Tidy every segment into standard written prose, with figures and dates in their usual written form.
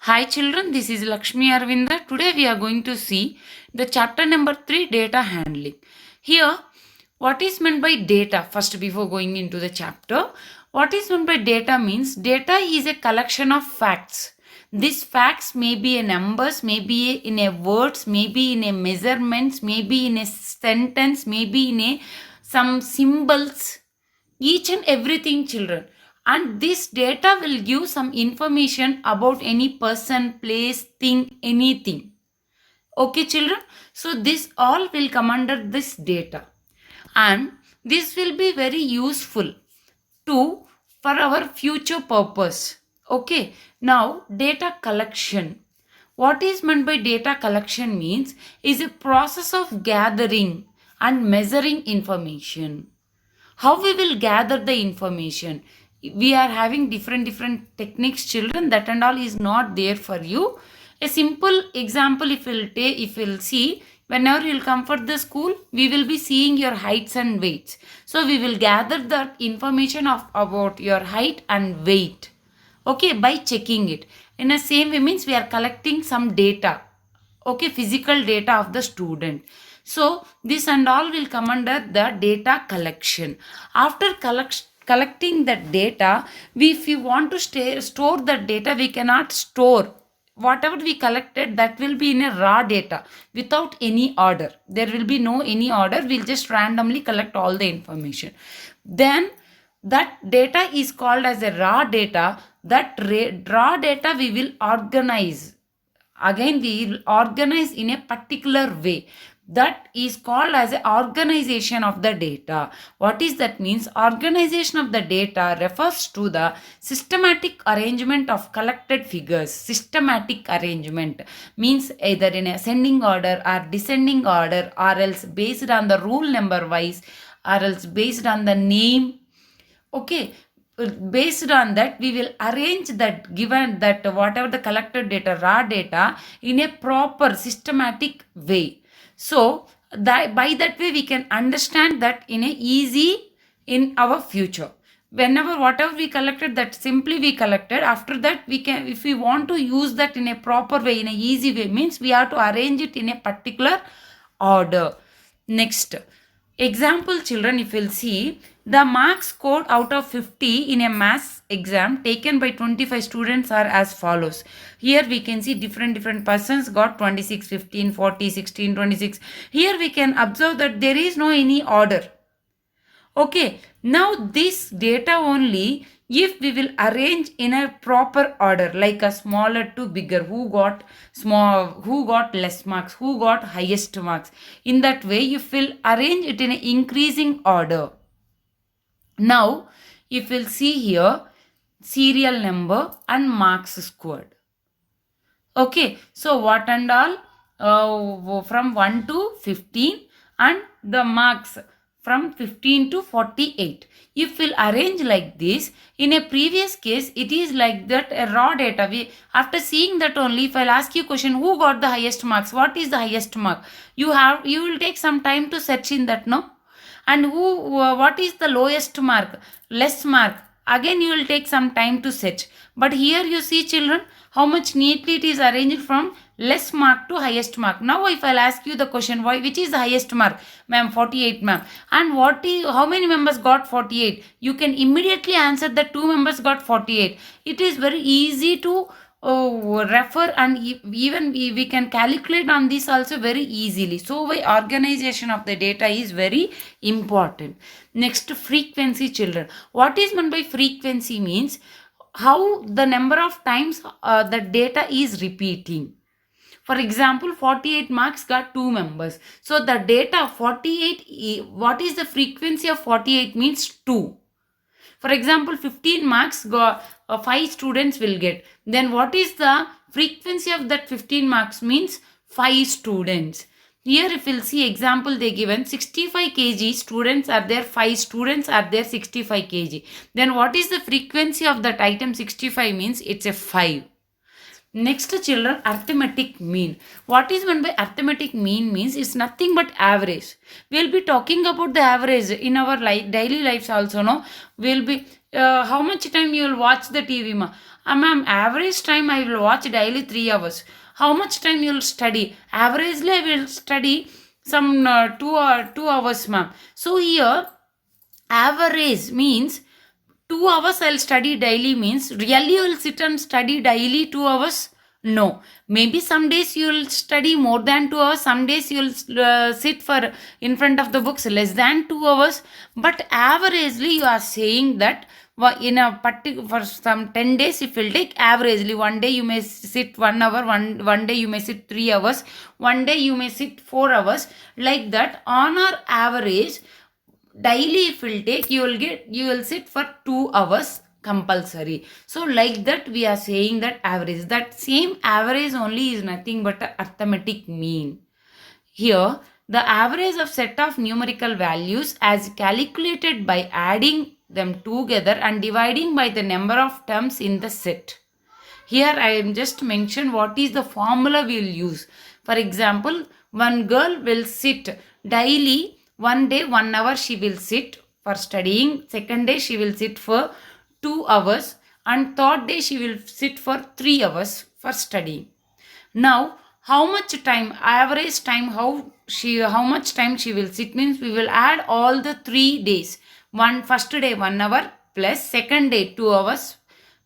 Hi children, this is Lakshmi Arvinda. Today we are going to see the chapter number 3, data handling. Here, what is meant by data? First, before going into the chapter, what is meant by data means data is a collection of facts. These facts may be in numbers, maybe in a words, maybe in a measurements, maybe in a sentence, maybe in a some symbols, each and everything children, and this data will give some information about any person, place, thing, anything. Okay children, so this all will come under this data, and this will be very useful to for our future purpose. Okay, now data collection. What is meant by data collection means is a process of gathering and measuring information. How we will gather the information? We are having different techniques children, that and all is not there for you. A simple example, if we'll see, whenever you'll come for the school, we will be seeing your heights and weights. So we will gather the information about your height and weight, okay, by checking it. In the same way means we are collecting some data, okay, physical data of the student. So this and all will come under the data collection. After collecting that data, if you want to store that data, we cannot store whatever we collected. That will be in a raw data without any order. There will be no any order. We'll just randomly collect all the information. Then that data is called as a raw data. That raw data we will organize. Again, we will organize in a particular way. That is called as a organization of the data. What is that means? Organization of the data refers to the systematic arrangement of collected figures. Systematic arrangement means either in ascending order or descending order, or else based on the rule number wise, or else based on the name. Okay, based on that we will arrange that, given that whatever the collected data, raw data, in a proper systematic way. So that by that way we can understand that in a easy in our future. Whenever whatever we collected, that simply we collected, after that we can, if we want to use that in a proper way, in a easy way, means we have to arrange it in a particular order. Next example children, if you'll see, the marks scored out of 50 in a maths exam taken by 25 students are as follows. Here we can see different persons got 26, 15, 40, 16, 26. Here we can observe that there is no any order. Okay, now this data only, if we will arrange in a proper order, like a smaller to bigger, who got small, who got less marks, who got highest marks, in that way you will arrange it in an increasing order. Now if we'll see here, serial number and marks scored. Okay, so what and all, from 1 to 15, and the marks from 15 to 48. If we'll arrange like this, in a previous case, it is like that, a raw data. After seeing that only, if I'll ask you question, who got the highest marks? What is the highest mark? You will take some time to search in that, no? And what is the lowest mark? Less mark. Again, you will take some time to search. But here you see children, how much neatly it is arranged from less mark to highest mark. Now if I'll ask you the question, why, which is the highest mark? Ma'am, 48 ma'am. And how many members got 48? You can immediately answer that 2 members got 48. It is very easy to refer, and even we can calculate on this also very easily. So why organization of the data is very important. Next, frequency children. What is meant by frequency means how the number of times the data is repeating. For example, 48 marks got 2 members. So the data 48, what is the frequency of 48 means 2. For example, 15 marks got 5 students will get. Then what is the frequency of that 15 marks means 5 students. Here if you'll see example, they given 65 kg students are there, 5 students are there, 65 kg. Then what is the frequency of that item 65 means it's a 5. Next, children, arithmetic mean. What is meant by arithmetic mean means it's nothing but average. We'll be talking about the average in our daily lives also. No, we'll be how much time you will watch the TV, ma? Ma'am, average time I will watch daily 3 hours. How much time you will study? Averagely, I will study some 2 hours, ma'am. So here, average means 2 hours I'll study daily means really you will sit and study daily 2 hours? No. Maybe some days you will study more than 2 hours. Some days you will sit for in front of the books less than 2 hours. But averagely you are saying that in a particular for some 10 days if you'll take averagely, one day you may sit 1 hour, one day you may sit 3 hours, one day you may sit 4 hours, like that. On our average daily if you'll take, you will sit for 2 hours compulsory. So like that we are saying that average, that same average only is nothing but a arithmetic mean. Here the average of set of numerical values as calculated by adding them together and dividing by the number of terms in the set. Here I am just mention what is the formula we will use. For example, one girl will sit daily, one day 1 hour she will sit for studying, second day she will sit for 2 hours, and third day she will sit for 3 hours for studying. Now how much time, average time, how much time she will sit means we will add all the 3 days. First day 1 hour plus second day 2 hours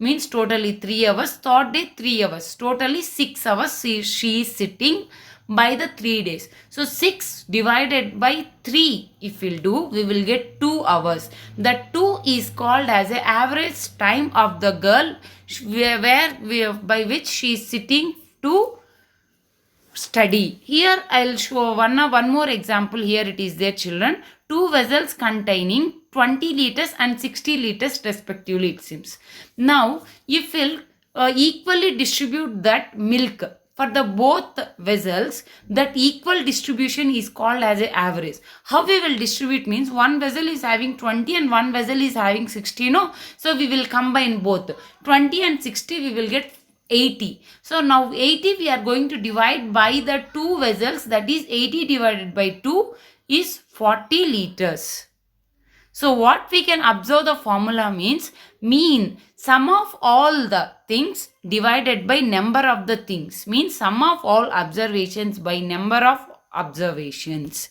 means totally 3 hours, third day 3 hours, totally 6 hours she is sitting by the 3 days. So 6 divided by 3 if we'll do, we will get 2 hours. That 2 is called as the average time of the girl by which she is sitting to study. Here I'll show one more example. Here it is there, children. 2 vessels containing 20 liters and 60 liters respectively, it seems. Now if we'll equally distribute that milk for the both vessels, that equal distribution is called as a average. How we will distribute means one vessel is having 20 and one vessel is having 60, no? So we will combine both 20 and 60, we will get 80. So now 80 we are going to divide by the 2 vessels, that is 80 divided by 2 is 40 liters. So what we can observe the formula means mean sum of all the things divided by number of the things, means sum of all observations by number of observations.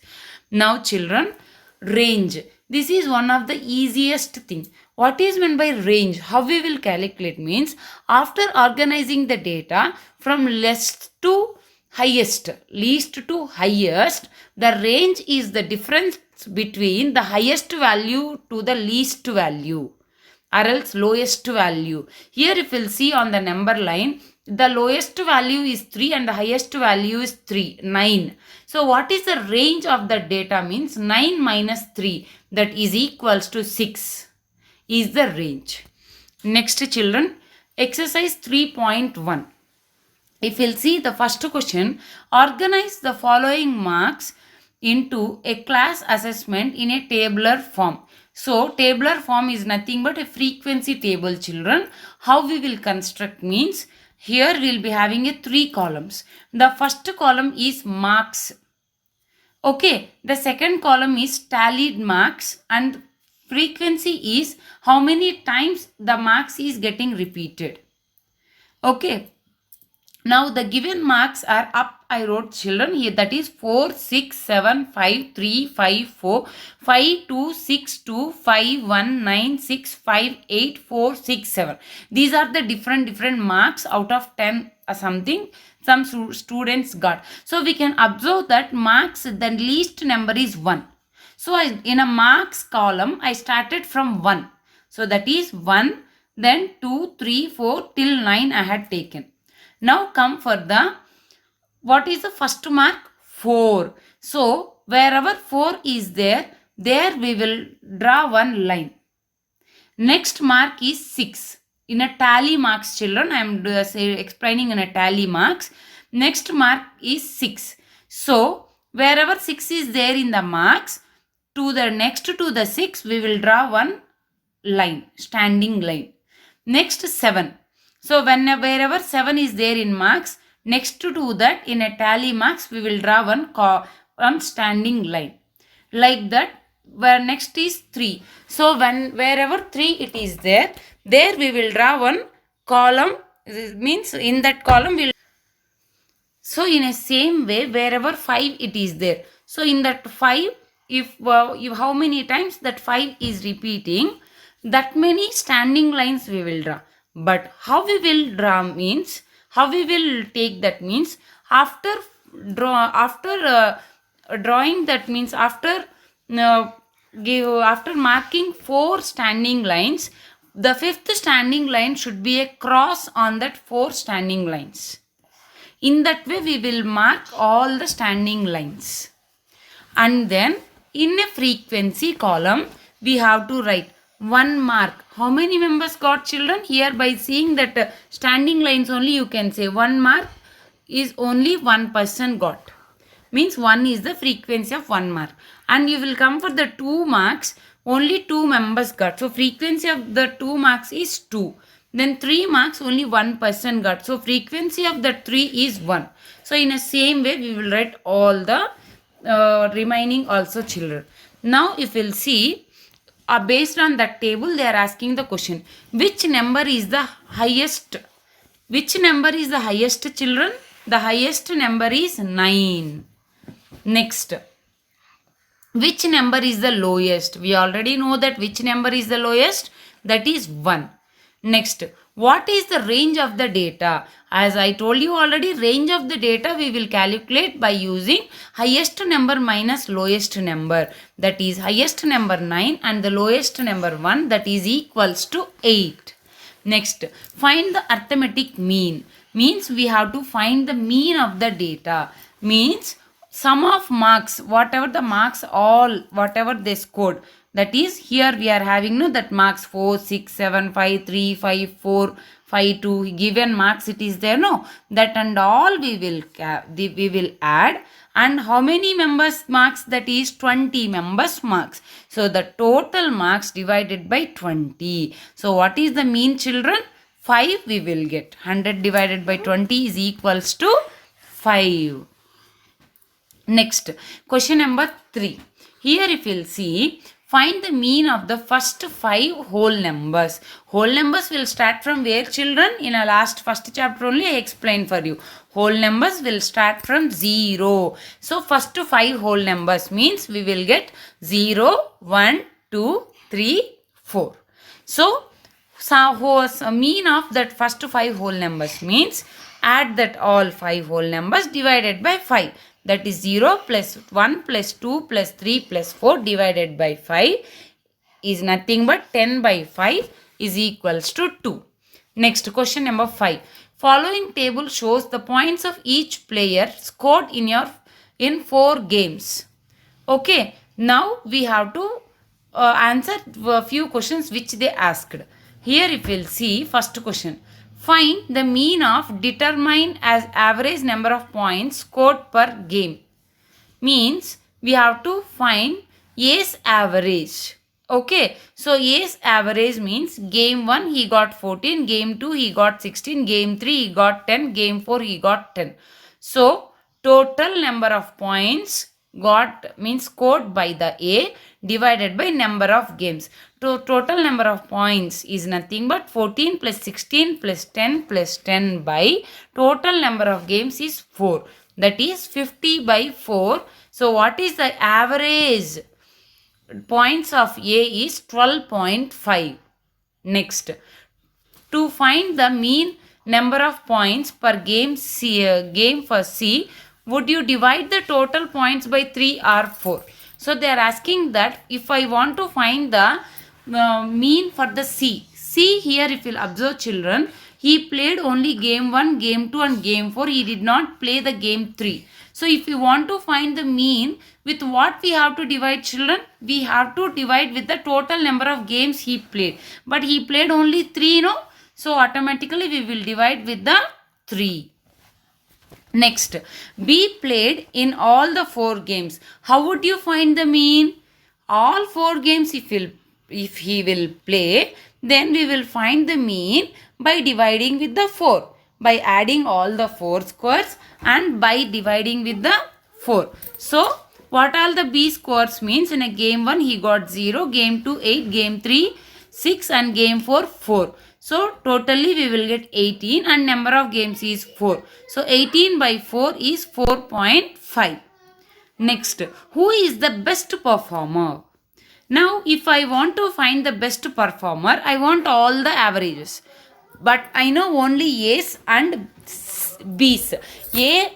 Now children, range. This is one of the easiest thing. What is meant by range? How we will calculate means after organizing the data from least to highest, least to highest, the range is the difference between the highest value to the least value or else lowest value. Here if we'll see on the number line, the lowest value is 3 and the highest value is 9. So what is the range of the data means 9 minus 3, that is equals to 6 is the range. Next children, exercise 3.1. If we'll see the first question, organize the following marks into a class assessment in a tabular form. So tabular form is nothing but a frequency table, children. How we will construct means here we will be having a 3 columns. The first column is marks. Okay, the second column is tallied marks and frequency is how many times the marks is getting repeated. Okay. Now the given marks are up, I wrote children here, that is 4, 6, 7, 5, 3, 5, 4, 5, 2, 6, 2, 5, 1, 9, 6, 5, 8, 4, 6, 7. These are the different marks out of 10 something some students got. So we can observe that marks, the least number is 1. So in a marks column, I started from 1. So that is 1, then 2, 3, 4 till 9 I had taken. Now come for the, what is the first mark? 4. So wherever 4 is there we will draw one line. Next mark is 6. In a tally marks, children, I am explaining in a tally marks. Next mark is 6. So wherever 6 is there in the marks, to the next to the 6 we will draw one line, standing line. Next 7. So wherever 7 is there in marks, next to that in a tally marks, we will draw one standing line. Like that, where next is 3. So wherever 3 it is there we will draw one column. This means in that column we'll. So in a same way, wherever 5 it is there. So in that 5, if how many times that 5 is repeating, that many standing lines we will draw. But how we will draw means, how we will take that means, after drawing that means after marking 4 standing lines, the 5th standing line should be a cross on that 4 standing lines. In that way, we will mark all the standing lines. And then, in a frequency column, we have to write 1 mark. How many members got, children? Here, by seeing that standing lines only, you can say 1 mark is only 1 person got. Means 1 is the frequency of 1 mark. And you will come for the 2 marks, only 2 members got. So, frequency of the 2 marks is 2. Then 3 marks, only 1 person got. So, frequency of the 3 is 1. So, in the same way, we will write all the remaining also, children. Now, if we'll see, based on that table, they are asking the question, which number is the highest? Which number is the highest, children? The highest number is 9. Next, which number is the lowest? We already know that which number is the lowest. That is 1. Next, what is the range of the data? As I told you already, range of the data we will calculate by using highest number minus lowest number. That is highest number 9 and the lowest number 1, that is equals to 8. Next, find the arithmetic mean. Means we have to find the mean of the data. Means sum of marks, whatever the marks, all whatever they scored. That is, here we are having that marks 4, 6, 7, 5, 3, 5, 4, 5, 2. Given marks it is there, no? That and all we will add. And how many members marks? That is 20 members marks. So the total marks divided by 20. So what is the mean, children? 5 we will get. 100 divided by 20 is equals to 5. Next, question number 3. Here if you will see, find the mean of the first 5 whole numbers. Whole numbers will start from where, children? In a first chapter only I explained for you. Whole numbers will start from 0. So first 5 whole numbers means we will get 0, 1, 2, 3, 4. So mean of that first 5 whole numbers means add that all 5 whole numbers divided by 5. That is 0 plus 1 plus 2 plus 3 plus 4 divided by 5 is nothing but 10 by 5 is equals to 2. Next, question number 5. Following table shows the points of each player scored in 4 games. Okay, now we have to answer a few questions which they asked. Here if we'll see, first question. Find the mean of determined as average number of points scored per game. Means we have to find A's average. Okay, so A's average means game 1 he got 14, game 2 he got 16, game 3 he got 10, game 4 he got 10. So total number of points got means scored by the A divided by number of games. So total number of points is nothing but 14 plus 16 plus 10 plus 10 by total number of games is 4. That is 50 by 4. So what is the average points of A is 12.5. Next, to find the mean number of points per game for C, would you divide the total points by 3 or 4? So they are asking that if I want to find the mean for the C. C here if you'll observe, children, he played only game 1, game 2 and game 4. He did not play the game 3. So if you want to find the mean, with what we have to divide, children? We have to divide with the total number of games he played. But he played only 3, no? So automatically we will divide with the 3. Next, B played in all the 4 games. How would you find the mean? All 4 games if he will play, Then we will find the mean by dividing with the 4. By adding all the 4 squares and by dividing with the 4. So, what all the B scores means, in a game 1 he got 0, game 2 8, game 3 6 and game 4 4. So, totally we will get 18 and number of games is 4. So, 18 by 4 is 4.5. Next, who is the best performer? Now, if I want to find the best performer, I want all the averages. But I know only A's and B's. A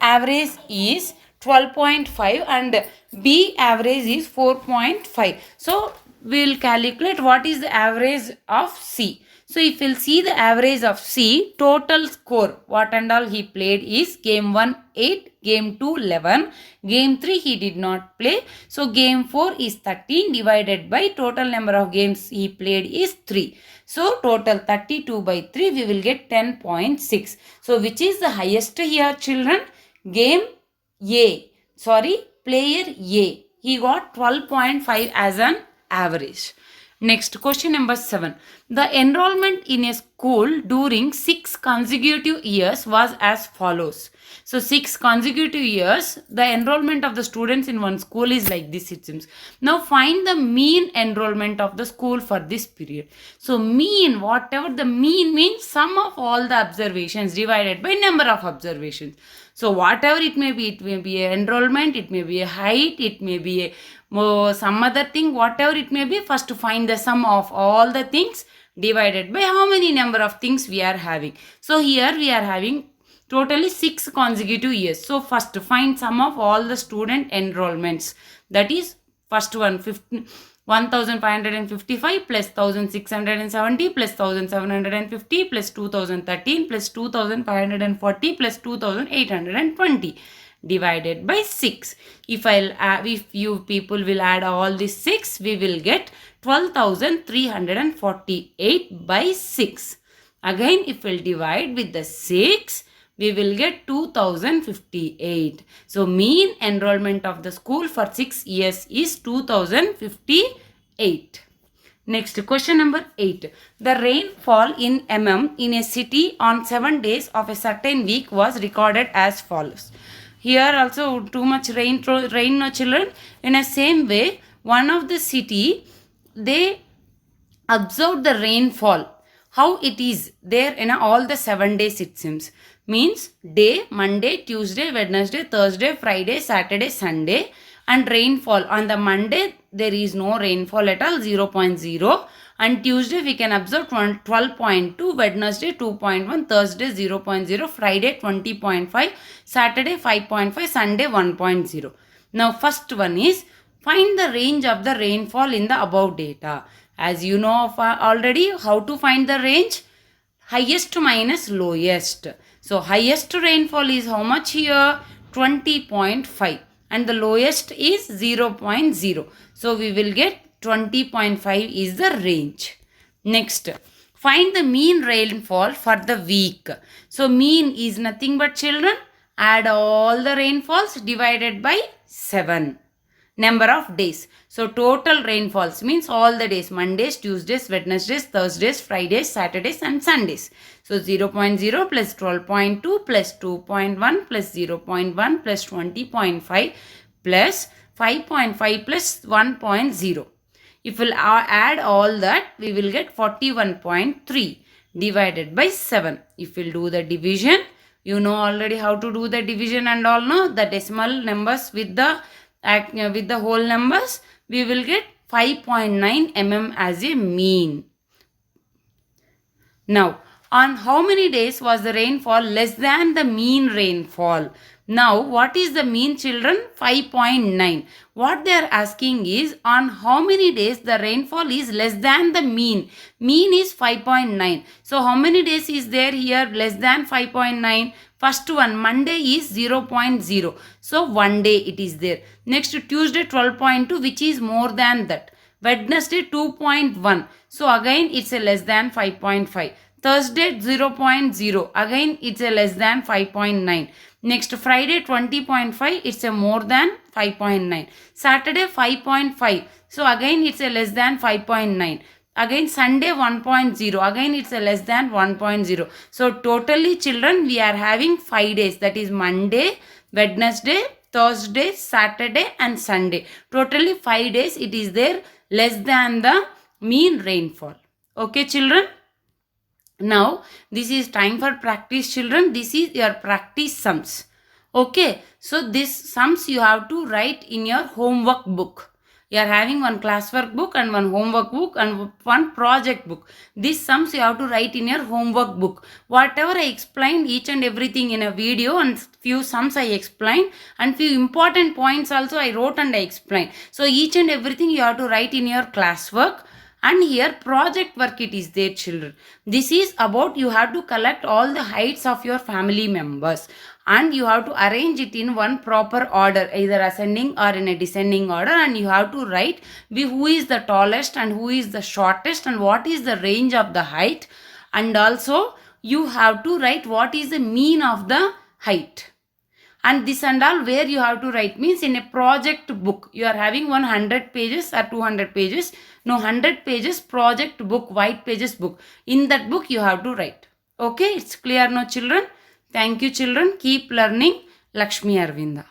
average is 12.5 and B average is 4.5. So, we will calculate what is the average of C. So, if we'll see the average of C, total score, what and all he played is game 1 8, game 2 11, game 3 he did not play. So, game 4 is 13 divided by total number of games he played is 3. So, total 32 by 3 we will get 10.6. So, which is the highest here children? Game A. Player A. He got 12.5 as an average. Next, question number 7. The enrollment in a school during 6 consecutive years was as follows. So, 6 consecutive years, the enrollment of the students in one school is like this, it seems. Now, find the mean enrollment of the school for this period. So, mean, whatever the mean means, sum of all the observations divided by number of observations. So, whatever it may be a enrollment, it may be a height, it may be a some other thing, whatever it may be, first to find the sum of all the things divided by how many number of things we are having. So, here we are having totally 6 consecutive years. So, first to find sum of all the student enrollments. That is, first one, 1555 plus 1670 plus 1750 plus 2013 plus 2540 plus 2820 divided by 6. If you people will add all these 6, we will get 12,348 by 6. Again, if we'll divide with the 6, we will get 2058. So, mean enrollment of the school for 6 years is 2058. Next, question number 8. The rainfall in mm in a city on 7 days of a certain week was recorded as follows. Here also too much rain no children. In a same way, one of the city, they observed the rainfall. How it is there in all the 7 days it seems. Means day, Monday, Tuesday, Wednesday, Thursday, Friday, Saturday, Sunday. And rainfall on the Monday there is no rainfall at all, 0.0. And Tuesday we can observe 12.2, Wednesday 2.1, Thursday 0.0, Friday 20.5, Saturday 5.5, Sunday 1.0. Now first one is find the range of the rainfall in the above data. As you know already, how to find the range? Highest minus lowest. So highest rainfall is how much here? 20.5. And the lowest is 0.0. So we will get 20.5 is the range. Next, find the mean rainfall for the week. So mean is nothing but children, add all the rainfalls divided by 7. Number of days. So total rainfalls means all the days, Mondays, Tuesdays, Wednesdays, Thursdays, Fridays, Saturdays and Sundays. So 0.0 plus 12.2 plus 2.1 plus 0.1 plus 20.5 plus 5.5 plus 1.0. If we'll add all that, we will get 41.3 divided by 7. If we'll do the division, you know already how to do the division and all, no? The decimal numbers with the whole numbers, we will get 5.9 mm as a mean. Now, on how many days was the rainfall less than the mean rainfall? Now, what is the mean children? 5.9. What they are asking is on how many days the rainfall is less than the mean. Mean is 5.9. So, how many days is there here less than 5.9? First one, Monday is 0.0. So, 1 day it is there. Next, Tuesday 12.2, which is more than that. Wednesday 2.1. So, again it's a less than 5.5. Thursday 0.0. Again it's a less than 5.9. Next, Friday 20.5. It's a more than 5.9. Saturday 5.5. So, again it's a less than 5.9. Again Sunday 1.0, again it's a less than 1.0. So totally children we are having 5 days, that is Monday, Wednesday, Thursday, Saturday and Sunday. Totally 5 days it is there less than the mean rainfall. Okay children. Now this is time for practice children. This is your practice sums. Okay, so this sums you have to write in your homework book. You are having one classwork book and one homework book and one project book. These sums you have to write in your homework book. Whatever I explained each and everything in a video, and few sums I explained and few important points also I wrote and I explained. So each and everything you have to write in your classwork. And here project work it is there children. This is about you have to collect all the heights of your family members and you have to arrange it in one proper order, either ascending or in a descending order, and you have to write who is the tallest and who is the shortest and what is the range of the height, and also you have to write what is the mean of the height. And this and all where you have to write means in a project book. You are having 100 pages or 200 pages. No, 100 pages project book, white pages book. In that book you have to write. Okay, it's clear now children? Thank you children. Keep learning. Lakshmi Arvinda.